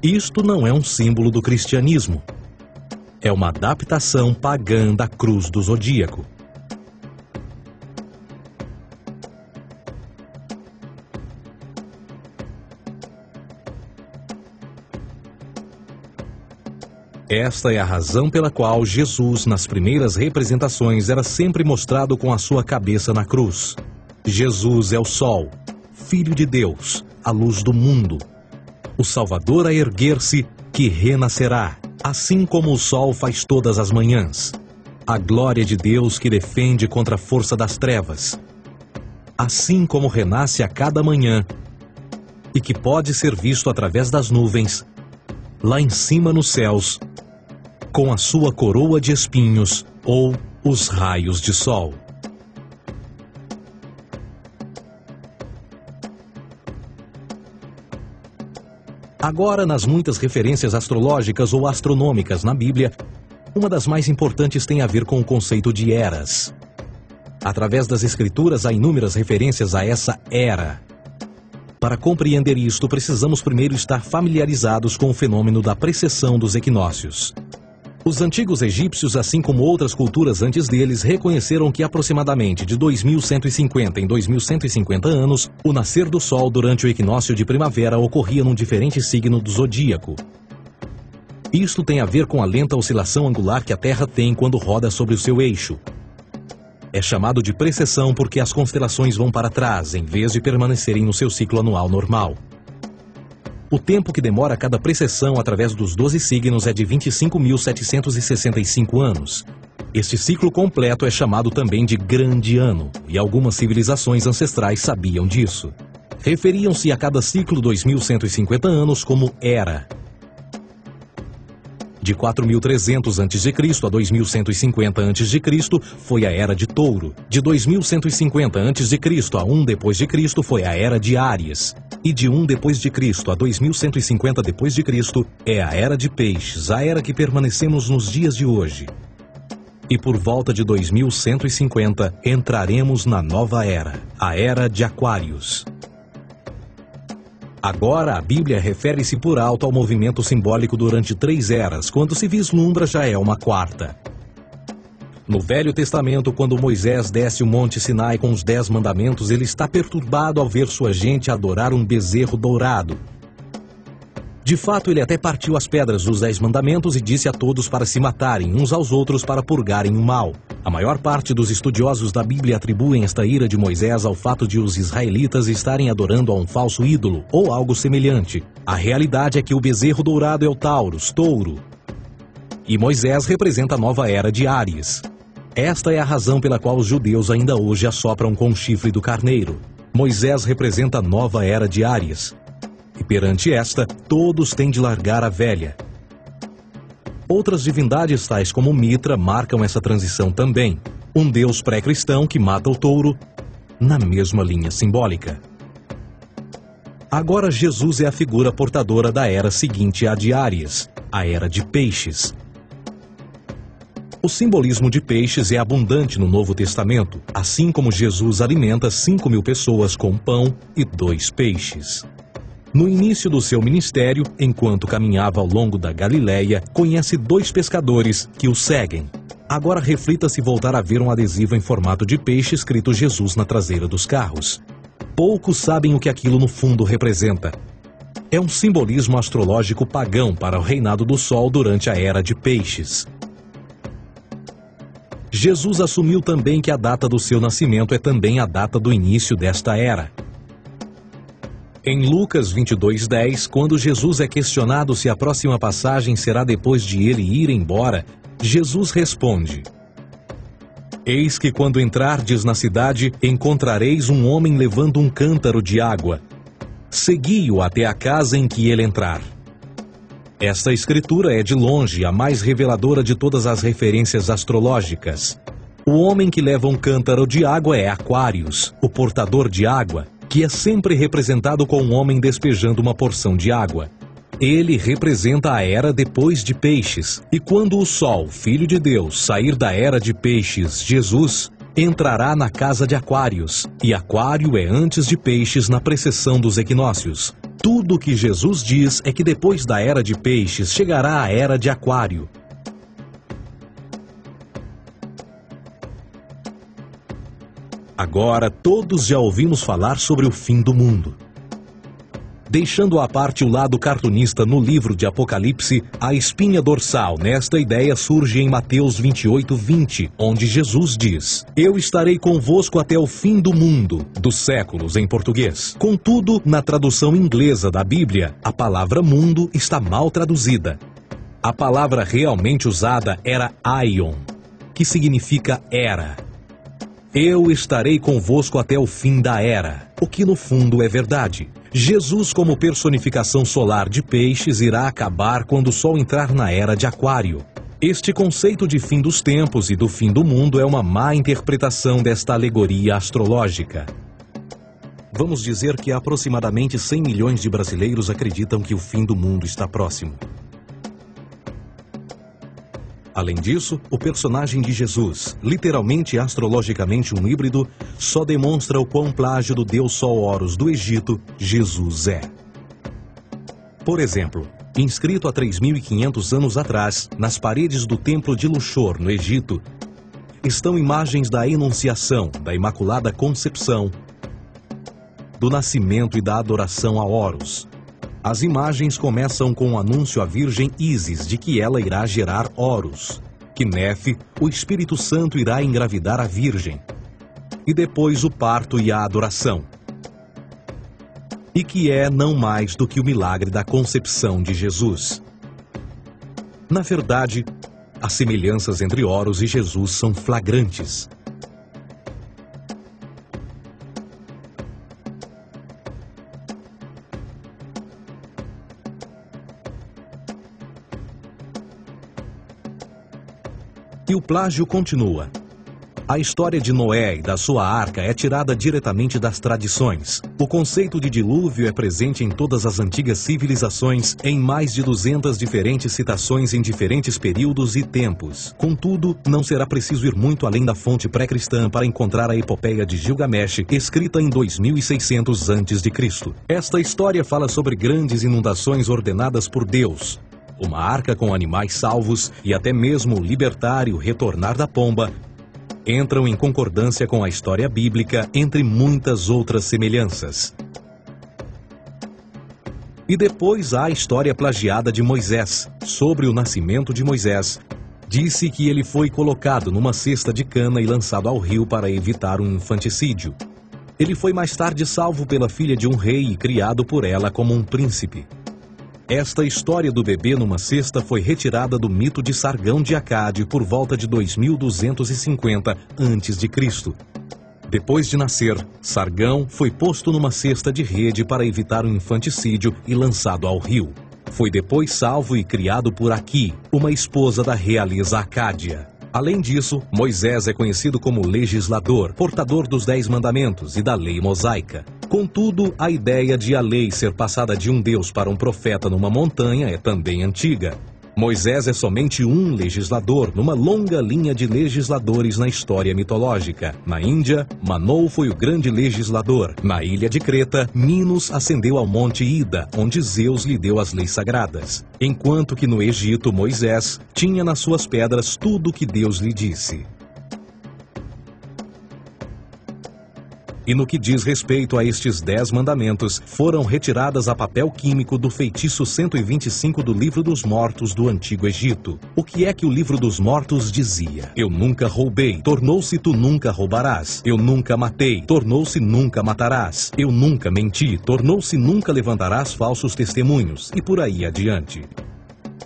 Isto não é um símbolo do cristianismo. É uma adaptação pagã da cruz do zodíaco. Esta é a razão pela qual Jesus, nas primeiras representações, era sempre mostrado com a sua cabeça na cruz. Jesus é o Sol, Filho de Deus, a luz do mundo. O Salvador a erguer-se, que renascerá, assim como o sol faz todas as manhãs. A glória de Deus que defende contra a força das trevas. Assim como renasce a cada manhã, e que pode ser visto através das nuvens, lá em cima nos céus, com a sua coroa de espinhos ou os raios de sol. Agora, nas muitas referências astrológicas ou astronômicas na Bíblia, uma das mais importantes tem a ver com o conceito de eras. Através das Escrituras há inúmeras referências a essa era. Para compreender isto, precisamos primeiro estar familiarizados com o fenômeno da precessão dos equinócios. Os antigos egípcios, assim como outras culturas antes deles, reconheceram que aproximadamente de 2150 em 2150 anos, o nascer do Sol durante o equinócio de primavera ocorria num diferente signo do zodíaco. Isto tem a ver com a lenta oscilação angular que a Terra tem quando roda sobre o seu eixo. É chamado de precessão porque as constelações vão para trás, em vez de permanecerem no seu ciclo anual normal. O tempo que demora cada precessão através dos 12 signos é de 25.765 anos. Este ciclo completo é chamado também de Grande Ano, e algumas civilizações ancestrais sabiam disso. Referiam-se a cada ciclo 2150 anos como Era. De 4.300 a.C. a 2150 a.C. foi a Era de Touro. De 2150 a.C. a 1 d.C. foi a Era de Áries. E de 1 d.C. a 2150 d.C. é a Era de Peixes, a era que permanecemos nos dias de hoje. E por volta de 2150 entraremos na nova era, a Era de Aquários. Agora, a Bíblia refere-se por alto ao movimento simbólico durante 3 eras, quando se vislumbra já é uma quarta. No Velho Testamento, quando Moisés desce o Monte Sinai com os 10 mandamentos, ele está perturbado ao ver sua gente adorar um bezerro dourado. De fato, ele até partiu as pedras dos 10 mandamentos e disse a todos para se matarem uns aos outros para purgarem o mal. A maior parte dos estudiosos da Bíblia atribuem esta ira de Moisés ao fato de os israelitas estarem adorando a um falso ídolo, ou algo semelhante. A realidade é que o bezerro dourado é o Taurus, touro. E Moisés representa a nova era de Áries. Esta é a razão pela qual os judeus ainda hoje assopram com o chifre do carneiro. Moisés representa a nova era de Áries. E perante esta, todos têm de largar a velha. Outras divindades, tais como Mitra, marcam essa transição também. Um deus pré-cristão que mata o touro, na mesma linha simbólica. Agora Jesus é a figura portadora da era seguinte à de Áries, a Era de Peixes. O simbolismo de peixes é abundante no Novo Testamento, assim como Jesus alimenta 5.000 pessoas com pão e 2 peixes. No início do seu ministério, enquanto caminhava ao longo da Galileia, conhece 2 pescadores que o seguem. Agora reflita-se voltar a ver um adesivo em formato de peixe escrito Jesus na traseira dos carros. Poucos sabem o que aquilo no fundo representa. É um simbolismo astrológico pagão para o reinado do Sol durante a Era de Peixes. Jesus assumiu também que a data do seu nascimento é também a data do início desta era. Em Lucas 22:10, quando Jesus é questionado se a próxima passagem será depois de ele ir embora, Jesus responde: Eis que quando entrardes na cidade, encontrareis um homem levando um cântaro de água. Segui-o até a casa em que ele entrar. Esta escritura é de longe a mais reveladora de todas as referências astrológicas. O homem que leva um cântaro de água é Aquários, o portador de água, que é sempre representado com um homem despejando uma porção de água. Ele representa a era depois de Peixes, e quando o Sol, Filho de Deus, sair da era de Peixes, Jesus, entrará na casa de Aquários, e Aquário é antes de Peixes na precessão dos equinócios. Tudo o que Jesus diz é que depois da era de peixes chegará a era de aquário. Agora todos já ouvimos falar sobre o fim do mundo. Deixando à parte o lado cartunista no livro de Apocalipse, a espinha dorsal nesta ideia surge em Mateus 28:20, onde Jesus diz: Eu estarei convosco até o fim do mundo, dos séculos em português. Contudo, na tradução inglesa da Bíblia, a palavra mundo está mal traduzida. A palavra realmente usada era aion, que significa era. Eu estarei convosco até o fim da era, o que no fundo é verdade. Jesus, como personificação solar de peixes, irá acabar quando o Sol entrar na era de aquário. Este conceito de fim dos tempos e do fim do mundo é uma má interpretação desta alegoria astrológica. Vamos dizer que aproximadamente 100 milhões de brasileiros acreditam que o fim do mundo está próximo. Além disso, o personagem de Jesus, literalmente e astrologicamente um híbrido, só demonstra o quão plágio do deus Sol Horus do Egito, Jesus é. Por exemplo, inscrito há 3.500 anos atrás, nas paredes do templo de Luxor, no Egito, estão imagens da Enunciação, da Imaculada Concepção, do nascimento e da adoração a Horus. As imagens começam com o anúncio à Virgem Ísis de que ela irá gerar Horus, que Nefe, o Espírito Santo, irá engravidar a Virgem, e depois o parto e a adoração, e que é não mais do que o milagre da concepção de Jesus. Na verdade, as semelhanças entre Horus e Jesus são flagrantes. E o plágio continua. A história de Noé e da sua arca é tirada diretamente das tradições. O conceito de dilúvio é presente em todas as antigas civilizações, em mais de 200 diferentes citações em diferentes períodos e tempos. Contudo, não será preciso ir muito além da fonte pré-cristã para encontrar a epopeia de Gilgamesh, escrita em 2600 a.C. Esta história fala sobre grandes inundações ordenadas por Deus, uma arca com animais salvos e até mesmo o libertário retornar da pomba, entram em concordância com a história bíblica, entre muitas outras semelhanças. E depois há a história plagiada de Moisés. Sobre o nascimento de Moisés, disse que ele foi colocado numa cesta de cana e lançado ao rio para evitar um infanticídio. Ele foi mais tarde salvo pela filha de um rei e criado por ela como um príncipe. Esta história do bebê numa cesta foi retirada do mito de Sargão de Acade por volta de 2250 a.C. Depois de nascer, Sargão foi posto numa cesta de rede para evitar um infanticídio e lançado ao rio. Foi depois salvo e criado por Aqui, uma esposa da realeza Acádia. Além disso, Moisés é conhecido como legislador, portador dos 10 mandamentos e da lei mosaica. Contudo, a ideia de a lei ser passada de um deus para um profeta numa montanha é também antiga. Moisés é somente um legislador numa longa linha de legisladores na história mitológica. Na Índia, Manou foi o grande legislador. Na ilha de Creta, Minos ascendeu ao monte Ida, onde Zeus lhe deu as leis sagradas. Enquanto que no Egito, Moisés tinha nas suas pedras tudo o que Deus lhe disse. E no que diz respeito a estes 10 mandamentos, foram retiradas a papel químico do feitiço 125 do Livro dos Mortos do Antigo Egito. O que é que o Livro dos Mortos dizia? Eu nunca roubei, tornou-se tu nunca roubarás. Eu nunca matei, tornou-se nunca matarás. Eu nunca menti, tornou-se nunca levantarás falsos testemunhos, e por aí adiante.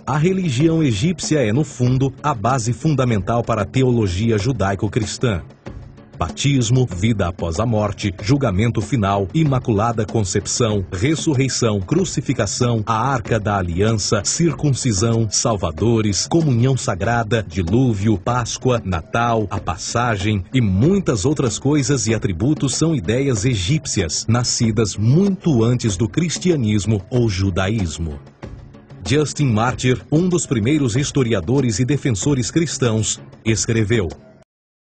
A religião egípcia é, no fundo, a base fundamental para a teologia judaico-cristã. Batismo, vida após a morte, julgamento final, imaculada concepção, ressurreição, crucificação, a arca da aliança, circuncisão, salvadores, comunhão sagrada, dilúvio, Páscoa, Natal, a passagem e muitas outras coisas e atributos são ideias egípcias, nascidas muito antes do cristianismo ou judaísmo. Justin Martyr, um dos primeiros historiadores e defensores cristãos, escreveu: